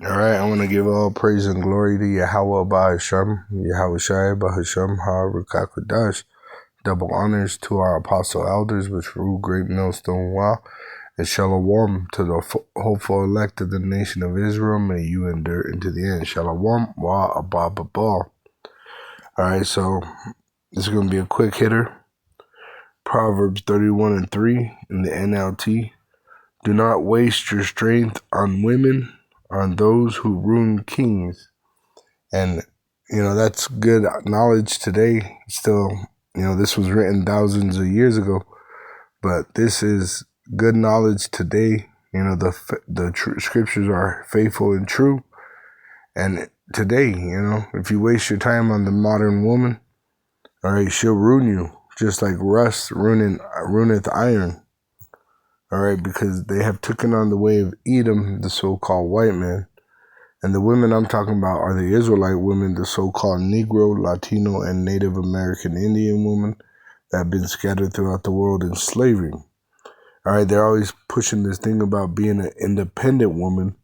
All right, I want to give all praise and glory to Yahweh Ba'Hashem, Yahweh Shai Ba'Hashem HaRukakwadash. Double honors to our apostle elders, which rule Great Millstone Wow, and Shalom to the hopeful elect of the nation of Israel. May you endure into the end. Shalom Wa Abba Baba. All right, so this is going to be a quick hitter. Proverbs 31:3 in the NLT. Do not waste your strength on women, on those who ruin kings. And, that's good knowledge today. Still, this was written thousands of years ago, but this is good knowledge today. The scriptures are faithful and true. And today, if you waste your time on the modern woman, all right, she'll ruin you, just like rust ruineth iron. All right, because they have taken on the way of Edom, the so-called white man. And the women I'm talking about are the Israelite women, the so-called Negro, Latino, and Native American Indian women that have been scattered throughout the world in slavery. All right, they're always pushing this thing about being an independent woman.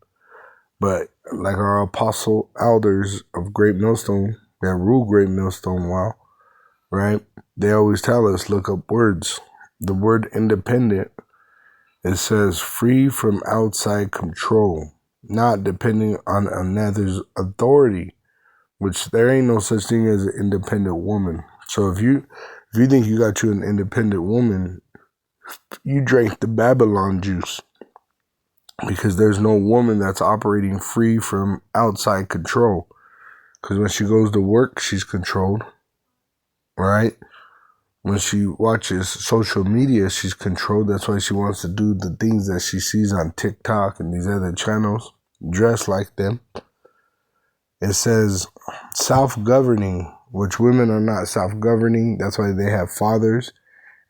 But like our apostle elders of Great Millstone, that rule Great Millstone Wow, right? They always tell us, look up words. The word independent, it says free from outside control, not depending on another's authority, which there ain't no such thing as an independent woman. So if you think you got you an independent woman, you drank the Babylon juice, because there's no woman that's operating free from outside control. Because when she goes to work, she's controlled, right? When she watches social media, she's controlled. That's why she wants to do the things that she sees on TikTok and these other channels, dress like them. It says self-governing, which women are not self-governing. That's why they have fathers,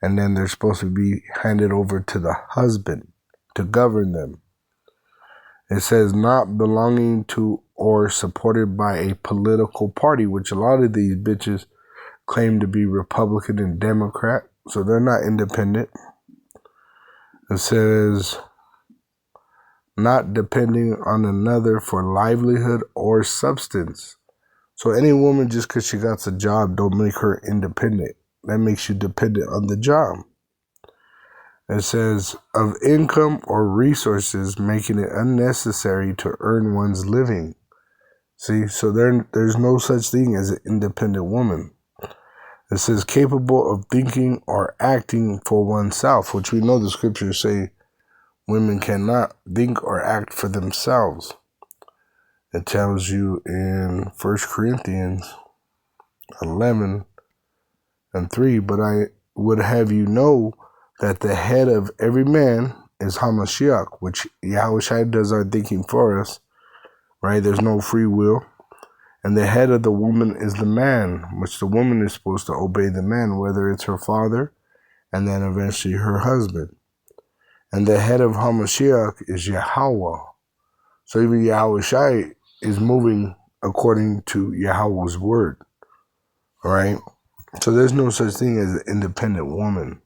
and then they're supposed to be handed over to the husband to govern them. It says not belonging to or supported by a political party, which a lot of these bitches claim to be Republican and Democrat, so they're not independent. It says not depending on another for livelihood or substance. So any woman, just because she got a job, don't make her independent. That makes you dependent on the job. It says of income or resources, making it unnecessary to earn one's living. See, so there's no such thing as an independent woman. It says capable of thinking or acting for oneself, which we know the scriptures say women cannot think or act for themselves. It tells you in 1 Corinthians 11:3, but I would have you know that the head of every man is Hamashiach, which Yahushua does our thinking for us, right? There's no free will. And the head of the woman is the man, which the woman is supposed to obey the man, whether it's her father and then eventually her husband. And the head of Hamashiach is Yahweh. So even Yahushua is moving according to Yahweh's word. All right? So there's no such thing as an independent woman.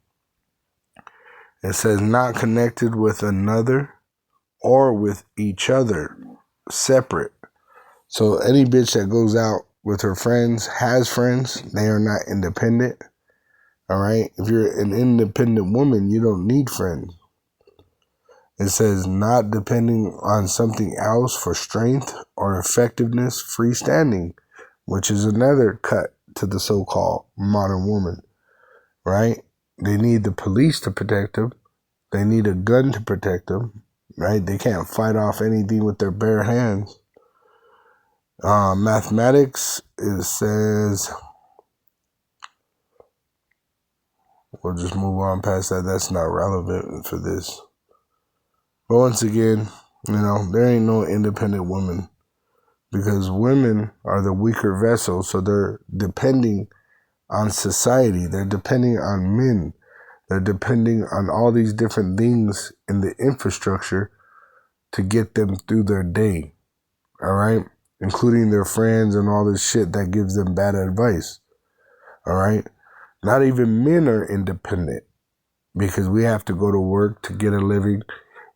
It says not connected with another or with each other, separate. So any bitch that goes out with her friends, has friends, they are not independent. All right? If you're an independent woman, you don't need friends. It says not depending on something else for strength or effectiveness, freestanding, which is another cut to the so-called modern woman, right? They need the police to protect them. They need a gun to protect them, right? They can't fight off anything with their bare hands. Mathematics, it says, we'll just move on past that. That's not relevant for this. But once again, there ain't no independent woman, because women are the weaker vessel. So they're depending on society. They're depending on men. They're depending on all these different things in the infrastructure to get them through their day. All right? Including their friends and all this shit that gives them bad advice. All right? Not even men are independent, because we have to go to work to get a living.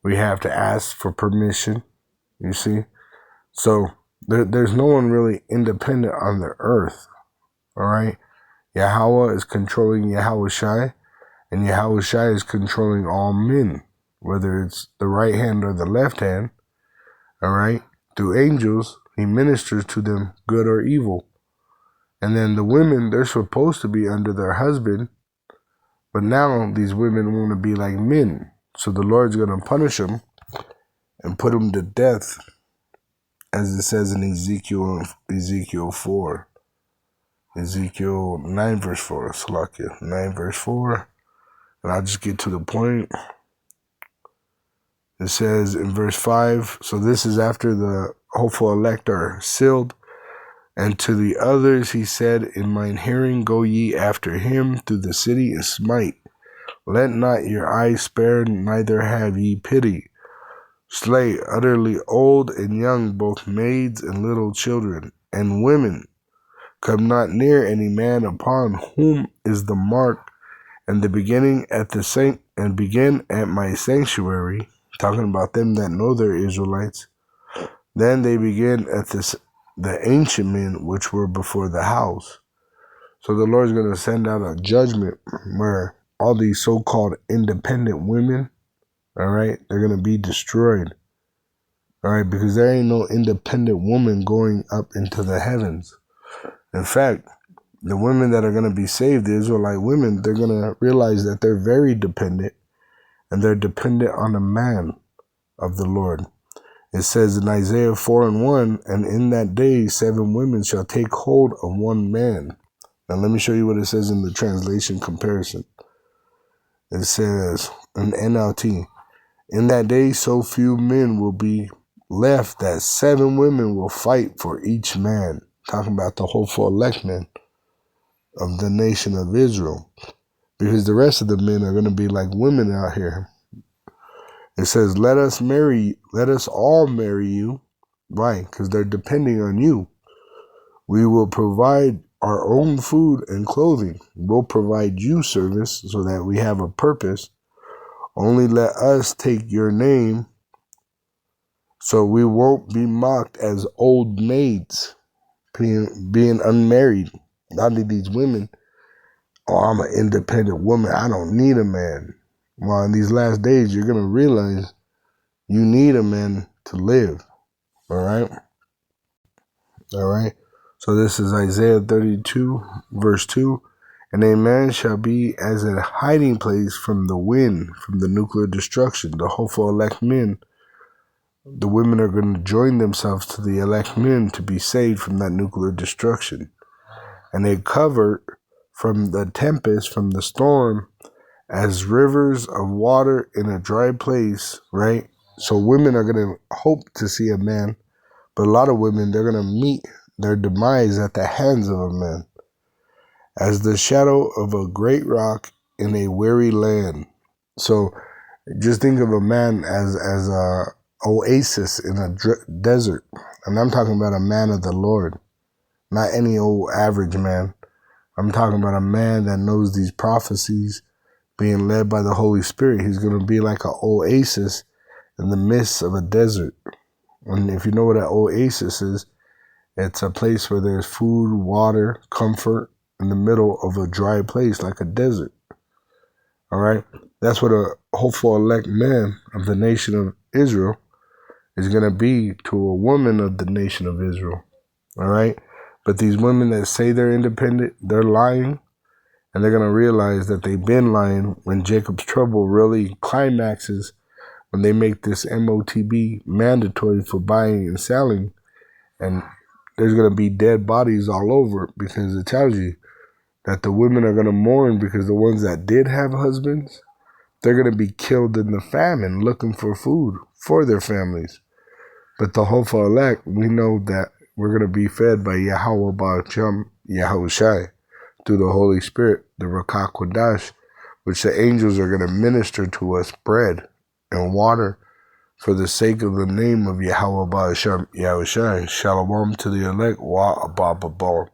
We have to ask for permission, you see? So there's no one really independent on the earth. All right. Yahweh is controlling Yahushai, and Yahushai is controlling all men, whether it's the right hand or the left hand. All right. Through angels, he ministers to them, good or evil. And then the women, they're supposed to be under their husband, but now these women want to be like men. So the Lord's going to punish them and put them to death, as it says in Ezekiel 4. Ezekiel 9 verse 4. Salakia 9 verse 4. And I'll just get to the point. It says in verse 5, so this is after the hopeful elect are sealed. And to the others he said, in mine hearing, go ye after him through the city and smite. Let not your eyes spare, neither have ye pity. Slay utterly old and young, both maids and little children, and women. Come not near any man upon whom is the mark, and the beginning at the and begin at my sanctuary. Talking about them that know they're Israelites. Then they begin at the ancient men which were before the house. So the Lord's going to send out a judgment where all these so-called independent women, all right, they're going to be destroyed. All right, because there ain't no independent woman going up into the heavens. In fact, the women that are going to be saved, the Israelite women, they're going to realize that they're very dependent, and they're dependent on the man of the Lord. It says in Isaiah 4:1, and in that day 7 women shall take hold of one man. Now let me show you what it says in the translation comparison. It says in NLT, in that day so few men will be left that 7 women will fight for each man. Talking about the hopeful elect men of the nation of Israel. Because the rest of the men are going to be like women out here. It says, let us all marry you. Why? Because they're depending on you. We will provide our own food and clothing. We'll provide you service so that we have a purpose. Only let us take your name so we won't be mocked as old maids, being unmarried. Not only these women, oh, I'm an independent woman, I don't need a man. Well, in these last days, you're going to realize you need a man to live. All right? All right? So this is Isaiah 32, verse 2. And a man shall be as a hiding place from the wind, from the nuclear destruction. The hopeful elect men, the women are going to join themselves to the elect men to be saved from that nuclear destruction. And they cover from the tempest, from the storm, as rivers of water in a dry place, right? So women are going to hope to see a man, but a lot of women, they're going to meet their demise at the hands of a man. As the shadow of a great rock in a weary land. So just think of a man as a oasis in a desert. And I'm talking about a man of the Lord, not any old average man. I'm talking about a man that knows these prophecies, being led by the Holy Spirit. He's going to be like an oasis in the midst of a desert. And if you know what an oasis is, it's a place where there's food, water, comfort in the middle of a dry place like a desert. All right? That's what a hopeful elect man of the nation of Israel is going to be to a woman of the nation of Israel. All right? But these women that say they're independent, they're lying. And they're going to realize that they've been lying when Jacob's trouble really climaxes, when they make this MOTB mandatory for buying and selling. And there's going to be dead bodies all over it, because it tells you that the women are going to mourn, because the ones that did have husbands, they're going to be killed in the famine looking for food for their families. But the hopeful elect, we know that we're going to be fed by Yahweh Ba'Shem Yahushai through the Holy Spirit, the Rakah Kodash, which the angels are going to minister to us bread and water for the sake of the name of Yahweh Ba'Shem Yahushai. Shalom to the elect. Wa Abba Babal.